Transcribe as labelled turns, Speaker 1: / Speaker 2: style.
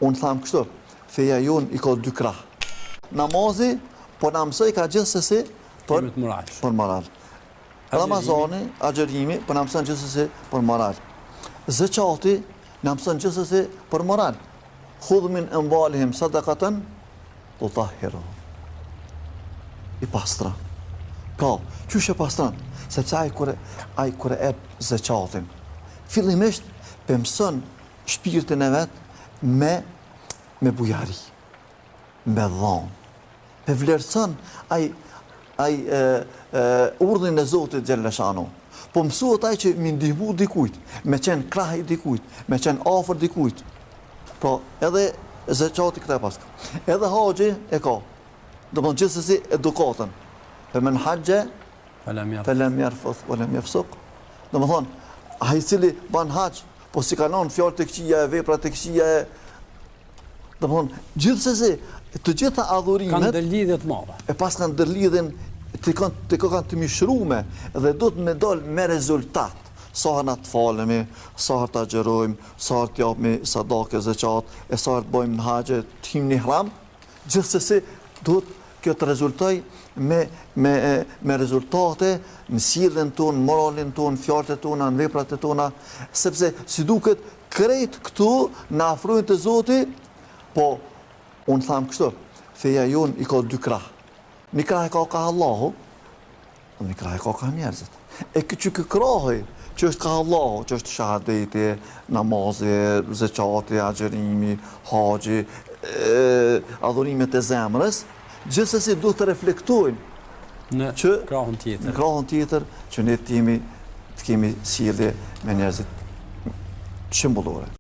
Speaker 1: Unë thamë kështu, feja jonë i ka dy krah. Namazi, po na mësoj ka gjithsesi për moral. Ramazani, agjerimi, po na mëson gjithsesi për moral. Zekati na mëson gjithsesi për moral. Khudh min amwalihim sadaqatan tutahhiruhum. I pastra. Ka, qysh e pastron? Sepse ai kur e zekatin, fillimisht mëson shpirtin e vet me bujari, me dhon. E vlerëson ai urdhrin e Zotit xhallashanu. Po mësuat ai që mi ndihmu dikujt, me qenë krah i dikujt, me qenë afër dikujt. Po edhe zekati këtë e pas. Edhe haxhi e ka. Do të thonë gjithsesi edukatën. Men hajja falam yarfuth walam yafsuq. Do të thonë ai cili ban haxh, po si kanon fjalë të këqija, vepra të këqija. Do të thonë gjithsesi të gjitha adhurimet
Speaker 2: kanë ndërlidhje të mëdha.
Speaker 1: E pas kanë ndërlidhen të kanë të mishrume dhe do të me dal me rezultat. Sa herë të falemi, sa herë të agjerojmë, sa herë të japim sadake, zeqat, e sa herë të bëjmë në haxhe, të him në ihram, gjithsesi duhet kjo të rezultoj me rezultate, në sjelljen tonë, moralin tonë, fjalët tona, në veprat tona, sepse si duket krejt këtu na afrojnë te Zoti, po unë thamë kështu, feja jonë i ka dy krah. Një krah e ka Allahu, një krah e ka njerëzit. E që krahi, që është ka Allahu, që është shahadeti, namazi, zekati, agjerimi, haxhi, adhurimet e zemrës, gjithsesi duhet të reflektojnë
Speaker 2: në krahun
Speaker 1: tjetër që ne të kemi sjellje me njerëzit shembullore.